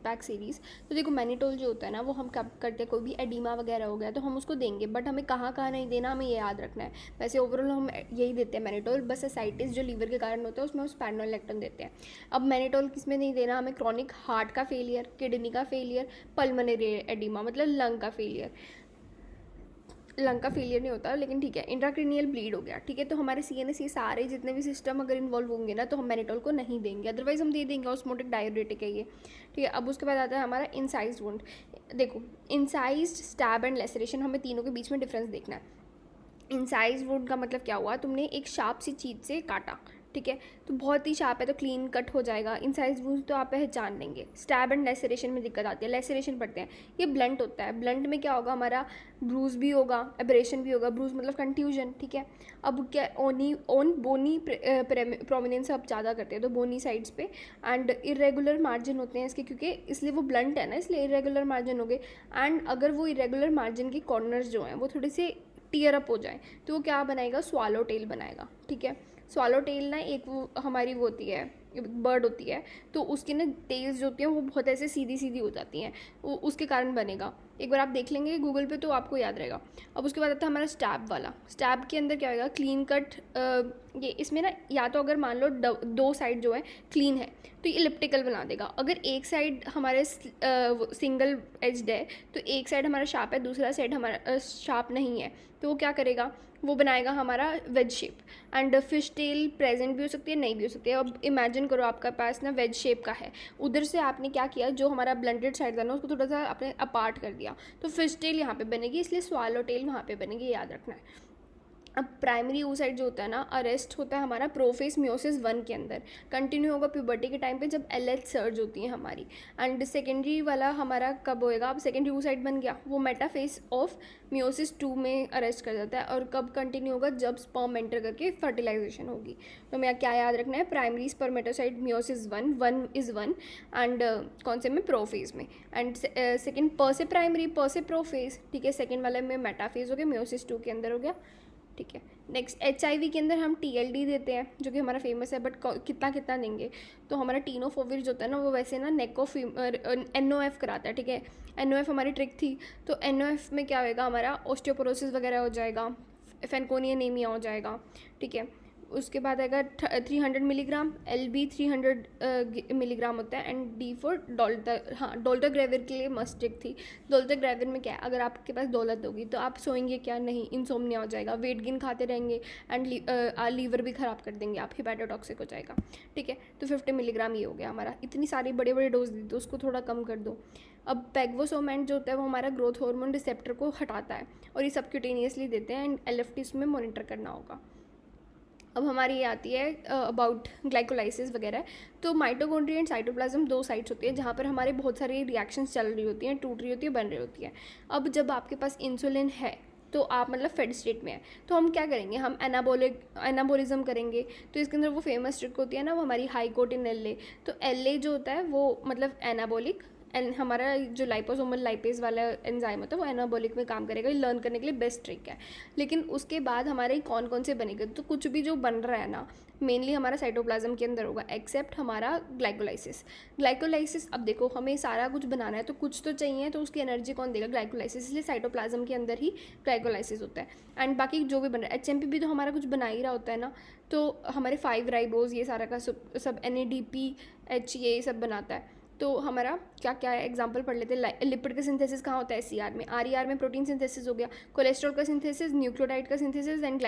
Pack series. तो देखो mannitol जो होता है ना वो हम कब करते हैं, कोई भी एडिमा वगैरह हो गया तो हम उसको देंगे, बट हमें कहाँ कहाँ नहीं देना हमें ये याद रखना है। वैसे ओवरऑल हम यही देते हैं मैनिटोल, बस एसाइटिस जो लीवर के कारण होता है उसमें स्पैनोलेक्टन देते हैं। अब मैनिटोल किस में नहीं देना हमें, क्रॉनिक हार्ट का फेलियर, किडनी का फेलियर, पल्मोनरी एडिमा मतलब लंग का फेलियर नहीं होता लेकिन ठीक है, इंट्राक्रेनियल ब्लीड हो गया, ठीक है, तो हमारे सीएनएस ये सारे जितने भी सिस्टम अगर इन्वॉल्व होंगे ना तो हम मैनिटोल को नहीं देंगे, अदरवाइज हम दे देंगे, ऑस्मोटिक डाययूरेटिक है ये, ठीक है। अब उसके बाद आता है हमारा इंसाइज्ड वुंड। देखो इंसाइज्ड, स्टैब एंड लेसरेशन, हमें तीनों के बीच में डिफरेंस देखना है। इंसाइज्ड वुंड का मतलब क्या हुआ, तुमने एक शार्प सी चीज़ से काटा, ठीक है, तो बहुत ही शार्प है तो क्लीन कट हो जाएगा। इंसाइज वुंड तो आप पहचान लेंगे। स्टैब एंड लेसरेशन में दिक्कत आती है, लेसरेशन पड़ते हैं, ये ब्लंट होता है, ब्लंट में क्या होगा हमारा ब्रूज भी होगा, एब्रेशन भी होगा, ब्रूज मतलब कंट्यूजन, ठीक है। अब क्या ऑन बोनी प्रोमिनेंस आप ज़्यादा करते हैं तो बोनी साइड्स पे, एंड इरेगुलर मार्जिन होते हैं इसके, क्योंकि इसलिए वो ब्लंट है ना इसलिए इरेगुलर मार्जिन हो गए। एंड अगर वो इरेगुलर मार्जिन के कॉर्नर्स जो हैं वो थोड़े से टीयर अप हो जाए तो वो क्या बनाएगा, स्वालो टेल बनाएगा, ठीक है। स्वालो टेल ना एक वो हमारी वो होती है, बर्ड होती है, तो उसकी ना टेल्स जो होती हैं वो बहुत ऐसे सीधी सीधी हो जाती हैं, वो उसके कारण बनेगा। एक बार आप देख लेंगे गूगल पे तो आपको याद रहेगा। अब उसके बाद आता है हमारा स्टैब वाला। स्टैब के अंदर क्या होगा, क्लीन कट, ये इसमें ना या तो अगर मान लो दो साइड जो है क्लीन है तो ये इलिप्टिकल बना देगा। अगर एक साइड हमारे सिंगल एज्ड है तो एक साइड हमारा शार्प है, दूसरा साइड हमारा शार्प नहीं है, तो वो क्या करेगा, वो बनाएगा हमारा veg shape. And fish tail present भी हो सकती है, नहीं भी हो सकती है। अब इमेजिन करो आपका पास ना वेज शेप का है, उधर से आपने क्या किया, जो हमारा ब्लेंडेड साइड था ना उसको थोड़ा सा आपने अपार्ट कर दिया, तो फिश टेल यहाँ पे बनेगी, इसलिए स्वालो टेल वहाँ पे बनेगी, याद रखना है। अब प्राइमरी oocyte जो होता है ना, अरेस्ट होता है हमारा प्रोफेस मियोसिस 1 के अंदर, कंटिन्यू होगा प्यूबर्टी के टाइम पे जब LH सर्ज होती है हमारी। एंड सेकेंडरी वाला हमारा कब होएगा, अब सेकेंडरी oocyte बन गया, वो मेटाफेस ऑफ मियोसिस 2 में अरेस्ट कर जाता है। और कब कंटिन्यू होगा, जब स्पर्म एंटर करके फर्टिलाइजेशन होगी। तो हमें क्या याद रखना है, primary spermatocyte meiosis 1 is 1, and कौन से में, प्रोफेज में। एंड सेकेंड पर से प्राइमरी, पर से प्रोफेज, ठीक है। सेकेंड वाले में मेटाफेज हो गया, मियोसिस 2 के अंदर हो गया, ठीक है। नेक्स्ट HIV के अंदर हम TLD देते हैं जो कि हमारा फेमस है, बट कितना कितना देंगे, तो हमारा टीनोफोविर जो होता है ना वो वैसे ना NOF कराता है, ठीक है। NOF हमारी ट्रिक थी, तो NOF में क्या होएगा, हमारा ऑस्टियोपोरोसिस वगैरह हो जाएगा, फेनकोनिया एनीमिया हो जाएगा, ठीक है। उसके बाद आएगा 300 मिलीग्राम, LB 300 मिलीग्राम होता है, एंड D फॉर डोल्टाग्रेविर के लिए मस्ट ट्रिक थी। डोल्टाग्रेविर में क्या है, अगर आपके पास दौलत होगी तो आप सोएंगे क्या, नहीं, इंसोम्निया हो जाएगा, वेट गेन खाते रहेंगे, एंड लीवर भी ख़राब कर देंगे आप, हिपैटोटॉक्सिक हो जाएगा, ठीक है। तो 50 मिलीग्राम ये हो गया हमारा। इतनी सारी बड़े बड़े डोज दी तो उसको थोड़ा कम कर दो। अब पेगवोसोमेंट जो होता है वो हमारा ग्रोथ हार्मोन रिसेप्टर को हटाता है, और ये सबक्यूटेनियसली देते हैं, एंड LFT इसमें मॉनिटर करना होगा। अब हमारी ये आती है अबाउट ग्लाइकोलाइसिस वगैरह। तो माइटोकॉन्ड्रिया एंड साइटोप्लाज्म 2 साइट्स होती है जहाँ पर हमारे बहुत सारी रिएक्शंस चल रही होती हैं, टूट रही होती है, बन रही होती है। अब जब आपके पास इंसुलिन है तो आप मतलब फेड स्टेट में है, तो हम क्या करेंगे, हम एनाबोलिज्म करेंगे। तो इसके अंदर वो फेमस ट्रिक होती है ना, वो हमारी हाइकोटिन LA। तो LA जो होता है वो मतलब एनाबोलिक, एंड हमारा जो लाइपोसोमल लाइपेज वाला एंजाइम होता है वो एनाबोलिक में काम करेगा, लर्न करने के लिए बेस्ट ट्रिक है। लेकिन उसके बाद हमारे कौन कौन से बनेंगे, तो कुछ भी जो बन रहा है ना मेनली हमारा साइटोप्लाज्म के अंदर होगा, एक्सेप्ट हमारा ग्लाइकोलाइसिस। अब देखो हमें सारा कुछ बनाना है तो कुछ तो चाहिए, तो उसकी एनर्जी कौन देगा, ग्लाइकोलाइसिस, इसलिए साइटोप्लाज्म के अंदर ही ग्लाइकोलाइसिस होता है। एंड बाकी जो भी बन रहा है, HMP भी तो हमारा कुछ बना ही रहा होता है ना, तो हमारे 5 राइबोज ये सारा का सब NADPH ये सब बनाता है। तो हमारा क्या क्या है, एग्जांपल पढ़ लेते हैं। लिपिड का सिंथेसिस कहाँ होता है, SCR में। RER में प्रोटीन सिंथेसिस हो गया, कोलेस्ट्रॉल का सिंथेसिस, न्यूक्लियोटाइड का सिंथेसिस, एंड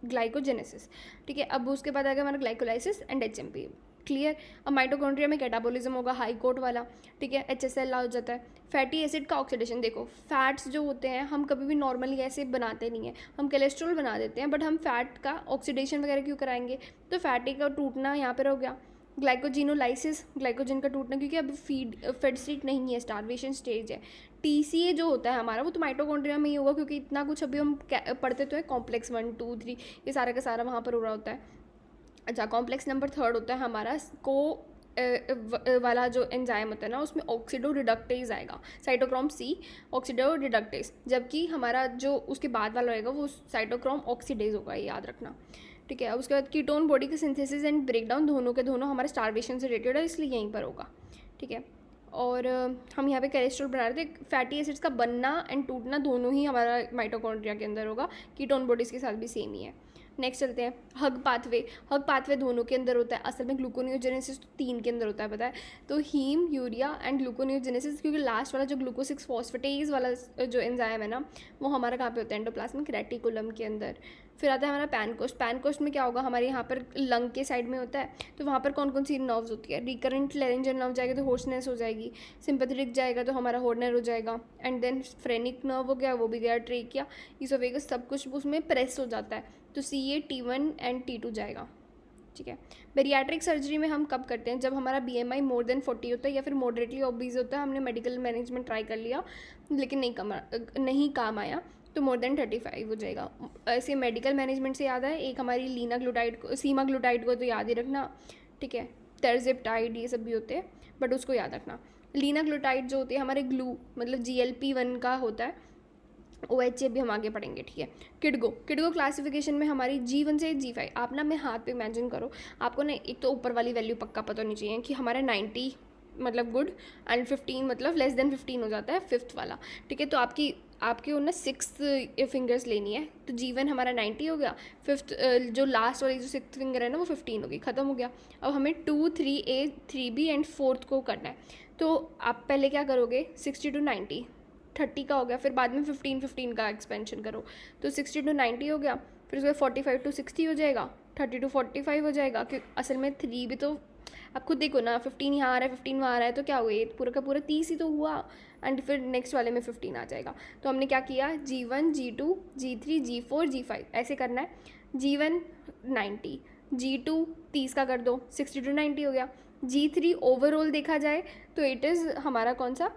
ग्लाइकोजेनेसिस, ठीक है। अब उसके बाद आ गया हमारा ग्लाइकोलाइसिस एंड HMP, क्लियर। अब माइटोकॉन्ड्रिया में कैटाबोलिज्म होगा, हाई कोर्ट वाला, ठीक है। HSL हो जाता है। फैटी एसिड का ऑक्सीडेशन, देखो फैट्स जो होते हैं हम कभी भी नॉर्मली ऐसे बनाते नहीं हैं, हम कोलेस्ट्रॉल बना देते हैं, बट हम फैट का ऑक्सीडेशन वगैरह क्यों कराएंगे, तो फैटी का टूटना यहाँ पर हो गया। ग्लाइकोजिनोलाइसिस, ग्लाइकोजन का टूटना, क्योंकि अब फेड स्टेट नहीं है, स्टार्वेशन स्टेज है। TCA जो होता है हमारा वो तो माइटोकॉन्ड्रिया में ही होगा, क्योंकि इतना कुछ अभी हम पढ़ते तो है, कॉम्प्लेक्स 1 2 3 ये सारा का सारा वहाँ पर हो रहा होता है। अच्छा, कॉम्प्लेक्स नंबर 3 होता है हमारा वाला जो एंजाइम होता है ना, उसमें ऑक्सीडो रिडक्टेज आएगा, साइटोक्रोम C ऑक्सीडो रिडक्टेज, जबकि हमारा जो उसके बाद वाला होएगा वो साइटोक्रोम ऑक्सीडेज होगा, ये याद रखना, ठीक है। अब उसके बाद कीटोन बॉडी के सिंथेसिस एंड ब्रेकडाउन दोनों के दोनों हमारे स्टार्वेशन से रिलेटेड है, इसलिए यहीं पर होगा, ठीक है। और हम यहाँ पे कोलेस्ट्रॉल बना रहे थे। फैटी एसिड्स का बनना एंड टूटना दोनों ही हमारा माइटोकॉन्ड्रिया के अंदर होगा, कीटोन बॉडीज़ के साथ भी सेम ही है। नेक्स्ट चलते हैं हग पाथवे दोनों के अंदर होता है, असल में ग्लूकोनियोजेनेसिस तो 3 के अंदर होता है, पता है। तो हीम, यूरिया एंड ग्लूकोनियोजेनेसिस, क्योंकि लास्ट वाला जो ग्लूकोसिक्स फॉस्फेटेज वाला जो एंजाइम है ना, वो हमारा कहाँ पे होता है, एंडोप्लाज्मिक रेटिकुलम के अंदर। फिर आता है हमारा पैनकोस्ट में क्या होगा, हमारे यहाँ पर लंग के साइड में होता है। तो वहाँ पर कौन कौन सी नर्व्स होती है, रिकरेंट लेरेंजियल नर्व जाएगा तो होर्सनेस हो जाएगी, सिंपैथेटिक जाएगा तो हमारा हॉर्नर हो जाएगा, एंड देन फ्रेनिक नर्व हो गया, वो भी गया ट्रेकिया, इसोफेगस, सब कुछ उसमें प्रेस हो जाता है। तो CA T1 एंड T2 जाएगा, ठीक है। बेरियाट्रिक सर्जरी में हम कब करते हैं, जब हमारा BMI मोर देन 40 होता है या फिर मॉडरेटली ओबीज होता है, हमने मेडिकल मैनेजमेंट ट्राई कर लिया लेकिन नहीं काम आया, तो मोर देन 35 हो जाएगा। ऐसे मेडिकल मैनेजमेंट से याद है, एक हमारी सीमाग्लूटाइड को तो याद ही रखना, ठीक है। टिर्जेप्टाइड ये सब भी होते हैं, बट उसको याद रखना। लीनाग्लूटाइड जो होती है हमारे ग्लू मतलब GLP-1 का होता है, OHA भी हम आगे पढ़ेंगे, ठीक है। किडगो क्लासिफिकेशन में हमारी G1 से G5, आप ना मैं हाथ पे इमेजिन करो, आपको ना एक तो ऊपर वाली वैल्यू पक्का पता होनी चाहिए कि हमारा 90 मतलब गुड एंड 15 मतलब लेस देन 15 हो जाता है फिफ्थ वाला, ठीक है। तो आपके ना 6 फिंगर्स लेनी है, तो G1 हमारा 90 हो गया, फिफ्थ जो लास्ट वाली जो 6th फिंगर है ना वो 15 होगी, ख़त्म हो गया। अब हमें 2, 3A, 3B एंड 4th को करना है। तो आप पहले क्या करोगे, 60 to 90, 30 का हो गया, फिर बाद में 15 का एक्सपेंशन करो, तो 60 to 90 हो गया, फिर उसके बाद 45 to 60 हो जाएगा, 30 to 45 हो जाएगा, क्योंकि असल में 3 भी तो आप खुद देखो ना, 15 यहाँ आ रहा है 15 वहाँ आ रहा है, तो क्या हुआ, ये पूरा का पूरा 30 ही तो हुआ, एंड फिर नेक्स्ट वाले में 15 आ जाएगा। तो हमने क्या किया, G1, G2, G3, G4, G5 ऐसे करना है। G1 90, G2 30 का कर दो, 60 to 90 हो गया। G3 ओवरऑल देखा जाए तो इट इज़ हमारा कौन सा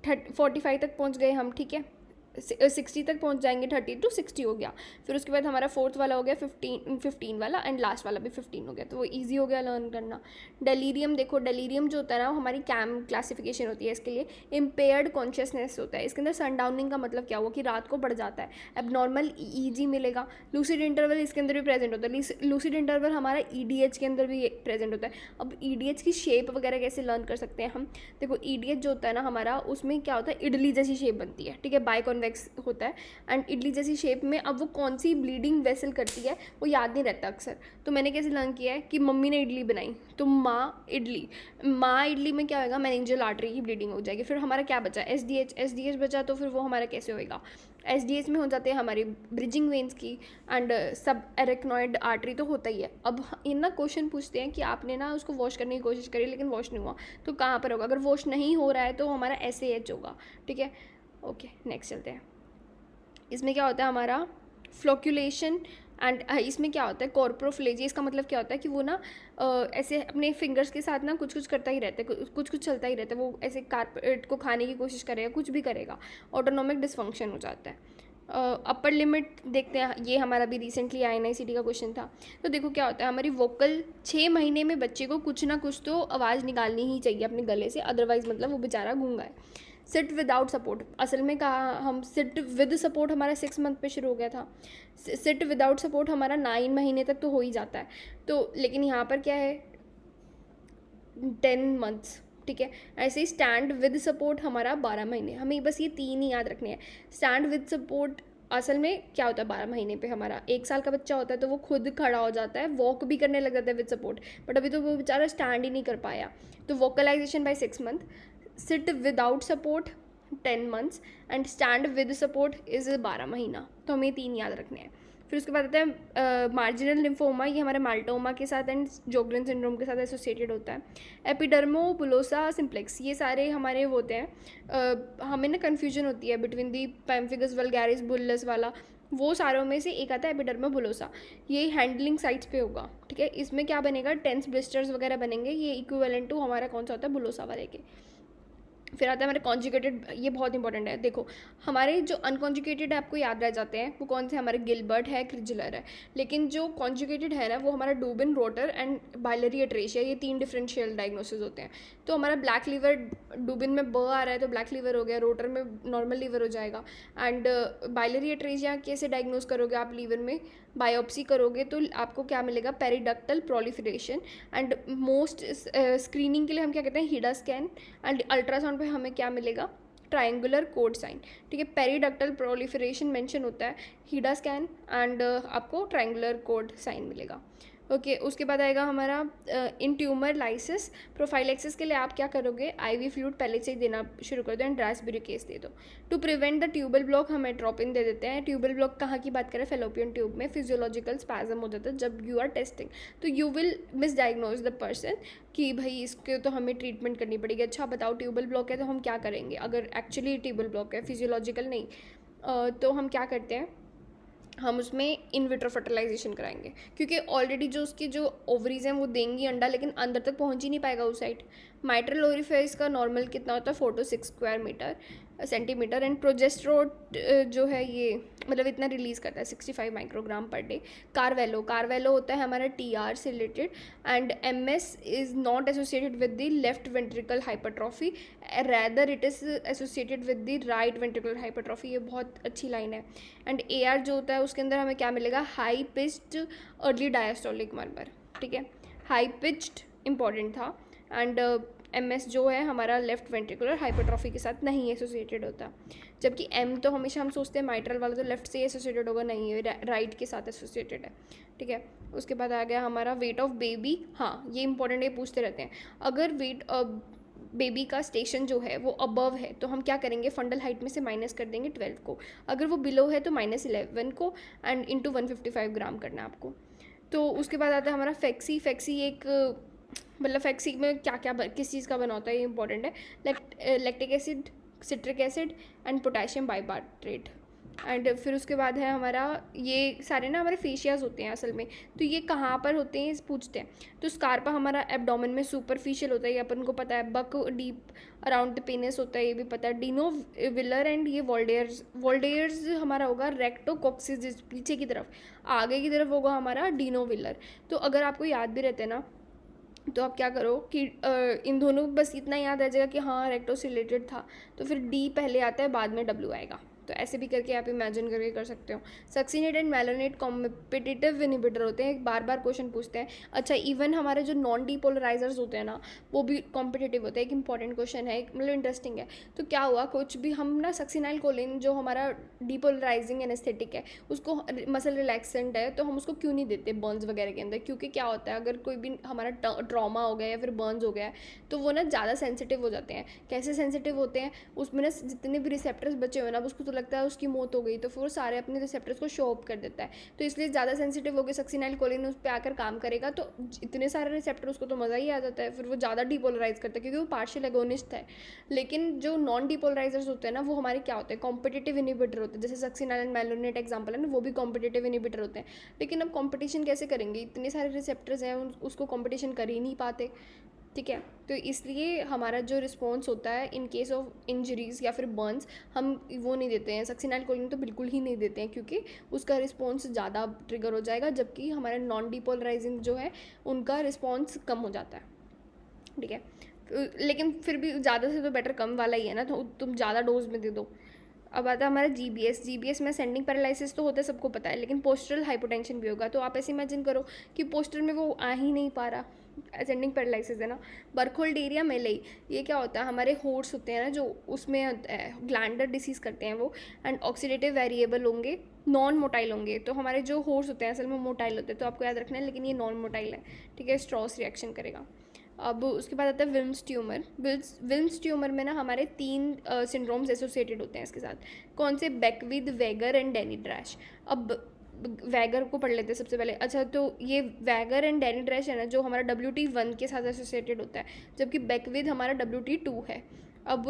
45 तक पहुंच गए हम, ठीक है, 60 तक पहुंच जाएंगे, 30 to 60 हो गया। फिर उसके बाद हमारा 4th वाला हो गया 15 वाला, एंड लास्ट वाला भी 15 हो गया, तो वो ईजी हो गया लर्न करना। डेलीरियम देखो, डेलीरियम जो होता है ना, वो हमारी कैम क्लासिफिकेशन होती है, इसके लिए इम्पेयर्ड कॉन्शियसनेस होता है। इसके अंदर सनडाउनिंग का मतलब क्या हुआ कि रात को बढ़ जाता है, एबनॉर्मल EEG मिलेगा। लूसिड इंटरवल इसके अंदर भी प्रेजेंट होता है, लूसिड इंटरवल हमारा EDH के अंदर भी प्रेजेंट होता है। अब EDH की शेप वगैरह कैसे लर्न कर सकते हैं हम, देखो EDH जो होता है ना हमारा, उसमें क्या होता है, इडली जैसी शेप बनती है, ठीक है, बाइकॉन्वेक्स होता है, एंड इडली जैसी शेप में अब वो कौन सी ब्लीडिंग वेसल करती है वो याद नहीं रहता अक्सर। तो मैंने कैसे लर्न किया है कि मम्मी ने इडली बनाई, तो माँ इडली में क्या होगा, मेनिंजियल आर्टरी की ब्लीडिंग हो जाएगी। फिर हमारा क्या बचा, SDH बचा, तो फिर वो हमारा कैसे होएगा, SDH में हो जाते हैं हमारी ब्रिजिंग वेन्स की एंड सब एरेक्नॉइड आर्टरी तो होता ही है। अब इन ना क्वेश्चन पूछते हैं कि आपने ना उसको वॉश करने की कोशिश करी लेकिन वॉश नहीं हुआ, तो कहाँ पर होगा, अगर वॉश नहीं हो रहा है तो हमारा SAH होगा, ठीक है। ओके नेक्स्ट चलते हैं। इसमें क्या होता है हमारा फ्लोक्यूलेशन, एंड इसमें क्या होता है कॉर्पोरोफ्लेजिया। इसका मतलब क्या होता है कि वो ना ऐसे अपने फिंगर्स के साथ ना कुछ करता ही रहता है, कुछ चलता ही रहता है, वो ऐसे कारपेट को खाने की कोशिश करेगा, कुछ भी करेगा, ऑटोनॉमिक डिसफंक्शन हो जाता है। अपर लिमिट देखते हैं, ये हमारा भी रिसेंटली INICT का क्वेश्चन था। तो देखो क्या होता है, हमारी वोकल 6 महीने में बच्चे को कुछ ना कुछ तो आवाज़ निकालनी ही चाहिए अपने गले से, अदरवाइज़ मतलब वो बेचारा गूंगा है। सिट विदाउट सपोर्ट, असल में कहा हम सिट विद सपोर्ट हमारा 6 मंथ पे शुरू हो गया था, सिट विदाउट सपोर्ट हमारा 9 महीने तक तो हो ही जाता है। तो लेकिन यहाँ पर क्या है 10 मंथ्स, ठीक है। ऐसे ही स्टैंड विद सपोर्ट हमारा 12 महीने, हमें बस ये 3 ही याद रखने हैं। स्टैंड विद सपोर्ट असल में क्या होता है, 12 महीने पे हमारा 1 साल का बच्चा होता है तो वो खुद खड़ा हो जाता है, वॉक भी करने लग जाता है विद सपोर्ट, बट अभी तो वो बेचारा स्टैंड ही नहीं कर पाया। तो vocalization by 6 month, sit without support 10 months and stand with support is 12 महीना। तो हमें 3 याद रखने हैं। फिर उसके बाद आता है मार्जिनल लिम्फोमा, ये हमारे माल्टोमा के साथ एंड जोग्रेन सिंड्रोम के साथ एसोसिएटेड होता है। एपिडर्मोबुलोसा सिम्प्लेक्स, ये सारे हमारे होते हैं। हमें ना कन्फ्यूजन होती है बिटवीन दी पैम्फिगस वल्गैरिस बुल्लस वाला, वो सारों में से एक आता है एपिडर्मोबुलोसा, ये हैंडलिंग साइट्स पे होगा, ठीक है। इसमें क्या बनेगा, टेंस ब्लिस्टर्स वगैरह बनेंगे, ये इक्विवेलेंट टू हमारा कौन सा होता है, बुलोसा वाले के। फिर आता है हमारे कॉन्जुगेटेड, ये बहुत इंपॉर्टेंट है। देखो हमारे जो अनकॉन्जुगेटेड है आपको याद रह जाते हैं, वो कौन से, हमारे गिलबर्ट है, क्रिजलर है। लेकिन जो कॉन्जुगेटेड है ना वो हमारा डूबिन, रोटर एंड बाइलरी एट्रेशिया, ये 3 डिफरेंशियल डायग्नोसिस होते हैं। तो हमारा ब्लैक लीवर, डूबिन में ब आ रहा है तो ब्लैक लीवर हो गया, रोटर में नॉर्मल लीवर हो जाएगा, एंड बाइलरी एट्रेशिया कैसे डायग्नोज करोगे आप लीवर में, बायोप्सी करोगे तो आपको क्या मिलेगा, पेरिडक्टल प्रोलिफरेशन। एंड मोस्ट स्क्रीनिंग के लिए हम क्या कहते हैं, हिडा स्कैन। एंड अल्ट्रासाउंड पे हमें क्या मिलेगा, ट्रायंगुलर कोड साइन। ठीक है, पेरिडक्टल प्रोलिफरेशन मेंशन होता है, हिडा स्कैन एंड आपको ट्रायंगुलर कोड साइन मिलेगा। ओके उसके बाद आएगा हमारा इन ट्यूमर लाइसिस प्रोफाइलेक्सिस के लिए आप क्या करोगे, आईवी फ्लूइड पहले से ही देना शुरू कर दो एंड रास्पबेरी केस दे दो। To prevent the tubal block हम एट्रोपिन दे देते हैं। ट्यूबल ब्लॉक कहाँ की बात करें, फेलोपियन ट्यूब में फिजियोलॉजिकल स्पैजम हो जाता है जब यू आर टेस्टिंग, तो you will misdiagnose the person कि भाई इसके तो हमें ट्रीटमेंट करनी पड़ेगी। अच्छा बताओ ट्यूबल ब्लॉक है तो हम क्या करेंगे, अगर एक्चुअली ट्यूबल ब्लॉक है फिजियोलॉजिकल नहीं, तो हम क्या करते हैं, हम उसमें इन विट्रो फर्टिलाइजेशन कराएंगे, क्योंकि ऑलरेडी जो उसकी जो ओवरीज हैं वो देंगी अंडा, लेकिन अंदर तक पहुंच ही नहीं पाएगा उस साइड। माइट्रल ओरिफिस का नॉर्मल कितना होता है, 4 to 6 square meter centimeter. And progesterone जो है ये मतलब इतना रिलीज़ करता है 65 माइक्रोग्राम पर डे। कार्वेलो होता है हमारा TR से related. And MS is not associated with the left ventricle hypertrophy, rather it is associated with the right ventricular hypertrophy. ये बहुत अच्छी लाइन है। एंड AR जो होता है उसके अंदर हमें क्या मिलेगा, high pitched early diastolic murmur. ठीक है, हाई पिच्ड इंपॉर्टेंट था। एंड MS जो है हमारा लेफ्ट वेंट्रिकुलर हाइपरट्रॉफी के साथ नहीं एसोसिएटेड होता, जबकि M तो हमेशा हम सोचते हैं माइट्रल वाला तो लेफ्ट से एसोसिएटेड होगा, नहीं है, राइट के साथ एसोसिएटेड है। ठीक है, उसके बाद आ गया हमारा वेट ऑफ बेबी। हाँ ये इंपॉर्टेंट है, पूछते रहते हैं। अगर वेट बेबी का स्टेशन जो है वो अबव है तो हम क्या करेंगे, फंडल हाइट में से माइनस कर देंगे 12 को, अगर वो बिलो है तो -11 को, एंड इंटू 155 ग्राम करना है आपको। तो उसके बाद आता है हमारा फैक्सी एक मतलब फैक्सी में क्या क्या किस चीज़ का बना होता है ये इंपॉर्टेंट है, lactic acid, citric acid and potassium bitartrate. And फिर उसके बाद है हमारा ये सारे ना हमारे फेशियाज होते हैं असल में, तो ये कहाँ पर होते हैं पूछते हैं। तो स्कार्पा हमारा एब्डोमेन में सुपरफिशियल होता है, ये अपन को पता है। बक डीप अराउंड द पेनिस होता है, ये भी पता है। डिनो विलर एंड ये वोल्डेयर्स हमारा होगा रेक्टोकॉक्सिस, पीछे की तरफ, आगे की तरफ होगा हमारा डिनो विलर। तो अगर आपको याद भी रहते हैं ना तो आप क्या करो कि इन दोनों बस इतना याद आ जाएगा कि हाँ रेक्टो से रिलेटेड था, तो फिर D पहले आता है बाद में W आएगा। तो ऐसे भी करके आप इमेजिन करके कर सकते हो। सक्सिनेट एंड मेलानेट कॉम्पिटिटिव इनिबिटर होते हैं, बार बार क्वेश्चन पूछते हैं। अच्छा इवन हमारे जो नॉन डीपोलराइजर्स होते हैं ना वो भी कॉम्पिटिटिव होते हैं, एक इंपॉर्टेंट क्वेश्चन है, मतलब इंटरेस्टिंग है। तो क्या हुआ, कुछ भी हम ना सक्सिनाइल कोलिन जो हमारा डीपोलराइजिंग एनेस्थेटिक है, उसको मसल रिलैक्सेंट है, तो हम उसको क्यों नहीं देते बर्न्स वगैरह के अंदर, क्योंकि क्या होता है अगर कोई भी हमारा ट्रॉमा हो गया या फिर बर्न्स हो गया है तो वो ना ज़्यादा सेंसिटिव हो जाते हैं। कैसे सेंसिटिव होते हैं, उसमें ना जितने भी रिसेप्टर्स बचे हुए ना उसको तो लगता है उसकी मौत हो गई, तो फिर वो सारे अपने रिसेप्टर्स को शो अप कर देता है, तो इसलिए ज़्यादा सेंसिटिव हो गया सक्सिनाइल कोलिन उस पर आकर काम करेगा, तो इतने सारे रिसेप्टर उसको तो मज़ा ही आ जाता है, फिर वो ज़्यादा डिपोलराइज करता है क्योंकि वो पार्शियल एगोनिस्ट है। लेकिन जो नॉन डिपोलराइजर्स होते हैं ना वो हमारे क्या होते हैं, कॉम्पिटिटिव इनिबिटर होते हैं, जैसे सक्सिनाइल एंड मेलानेट एग्जाम्पल है ना, वो भी कॉम्पिटिटिव इनिबिटर होते हैं। लेकिन अब कॉम्पिटिशन कैसे करेंगे, इतने सारे रिसेप्टर्स हैं उसको कॉम्पिटिशन कर ही नहीं पाते। ठीक है, तो इसलिए हमारा जो रिस्पॉन्स होता है इन केस ऑफ इंजरीज या फिर बर्न्स, हम वो नहीं देते हैं, सक्सिनाइल कोलिन तो बिल्कुल ही नहीं देते हैं क्योंकि उसका रिस्पॉन्स ज़्यादा ट्रिगर हो जाएगा, जबकि हमारे नॉन डिपोलराइजिंग जो है उनका रिस्पॉन्स कम हो जाता है। ठीक है, लेकिन फिर भी ज़्यादा से तो बेटर कम वाला ही है ना, तो तुम ज़्यादा डोज में दे दो। अब आता है हमारा GBS में सेंडिंग पैरालिसिस तो होता है, सबको पता है, लेकिन पोस्टरल हाइपोटेंशन भी होगा। तो आप ऐसे इमेजिन करो कि पोस्टर में वो आ ही नहीं पा रहा, असेंडिंग पैरालिसिस है ना। बर्कहोल्ड एरिया मेलेई, ये क्या होता है, हमारे होर्स होते हैं ना जो उसमें ग्लैंडर डिसीज़ करते हैं वो, एंड ऑक्सीडेटिव वेरिएबल होंगे, नॉन मोटाइल होंगे। तो हमारे जो होर्स होते हैं असल में मोटाइल होते हैं, तो आपको याद रखना है, लेकिन ये नॉन मोटाइल है। ठीक है, स्ट्रॉस रिएक्शन करेगा। अब उसके बाद आता है विल्म्स ट्यूमर में ना हमारे 3 सिंड्रोम्स एसोसिएटेड होते हैं इसके साथ। कौन से, बेकविद, वेगर एंड डेनी ड्रैश। अब वैगर को पढ़ लेते हैं सबसे पहले। अच्छा तो ये वैगर एंड डेनी ड्रैश है ना जो हमारा WT1 के साथ एसोसिएटेड होता है, जबकि बेकविद हमारा WT2 है। अब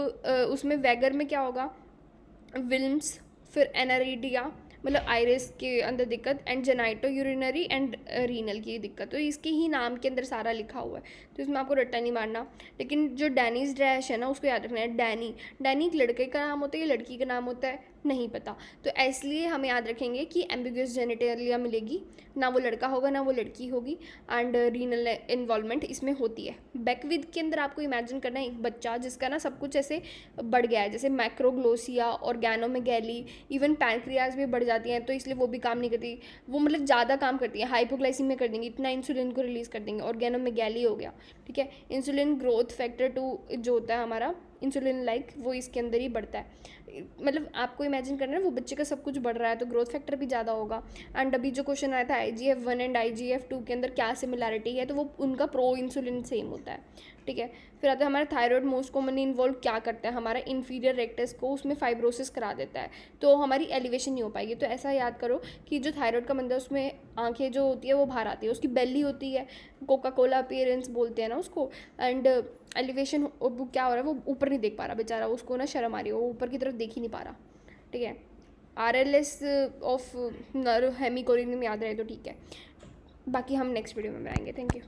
उसमें वैगर में क्या होगा, विल्म्स, फिर एनारिडिया मतलब आइरिस के अंदर दिक्कत, and genito urinary and renal की दिक्कत, तो इसके ही नाम के अंदर सारा लिखा हुआ है। तो इसमें आपको रट्टा नहीं मारना। लेकिन जो डैनीज डैश है ना, उसको याद रखना है। डैनी डैनी एक लड़के का नाम होता है या लड़की का नाम होता है, नहीं पता। तो इसलिए हम याद रखेंगे कि एम्बिगुअस जेनिटेलिया मिलेगी, ना वो लड़का होगा ना वो लड़की होगी, एंड रीनल इन्वॉल्वमेंट इसमें होती है। बैकविद के अंदर आपको इमेजिन करना है एक बच्चा जिसका ना सब कुछ ऐसे बढ़ गया है, जैसे मैक्रोग्लोसिया, ऑर्गेनोमेगैली, इवन पैनक्रियाज भी बढ़ जाती हैं, तो इसलिए वो भी काम नहीं करती, वो मतलब ज़्यादा काम करती है, हाइपोग्लाइसीमिया कर देंगी, इतना इंसुलिन को रिलीज़ कर देंगे, ऑर्गेनोमेगैली हो गया, ठीक है। इंसुलिन ग्रोथ फैक्टर 2 जो होता है हमारा इंसुलिन लाइक, वो इसके अंदर ही बढ़ता है। मतलब आपको इमेजिन करना है वो बच्चे का सब कुछ बढ़ रहा है, तो ग्रोथ फैक्टर भी ज़्यादा होगा। एंड अभी जो क्वेश्चन आया था IGF-1 एंड IGF-2 के अंदर क्या सिमिलैरिटी है, तो वो उनका प्रो इंसुलिन सेम होता है, ठीक है। फिर आता है हमारा थायराइड, मोस्ट कॉमनली इन्वॉल्व क्या करता है, हमारा इन्फीरियर रेक्टस को उसमें फाइब्रोसिस करा देता है, तो हमारी एलिवेशन नहीं हो पाएगी। तो ऐसा याद करो कि जो थायराइड का मंदा है उसमें आंखें जो होती है वो बाहर आती है, उसकी बेली होती है, कोका कोला अपीयरेंस बोलते हैं ना उसको। एंड एलिवेशन वो क्या हो रहा है, वो ऊपर नहीं देख पा रहा बेचारा, उसको ना शर्म आ रही है, वो ऊपर की तरफ देख ही नहीं पा रहा, ठीक है। RLS ऑफ नर्व हेमिकोरिनियम याद रहे तो ठीक है, बाकी हम नेक्स्ट वीडियो में बनाएंगे। Thank you.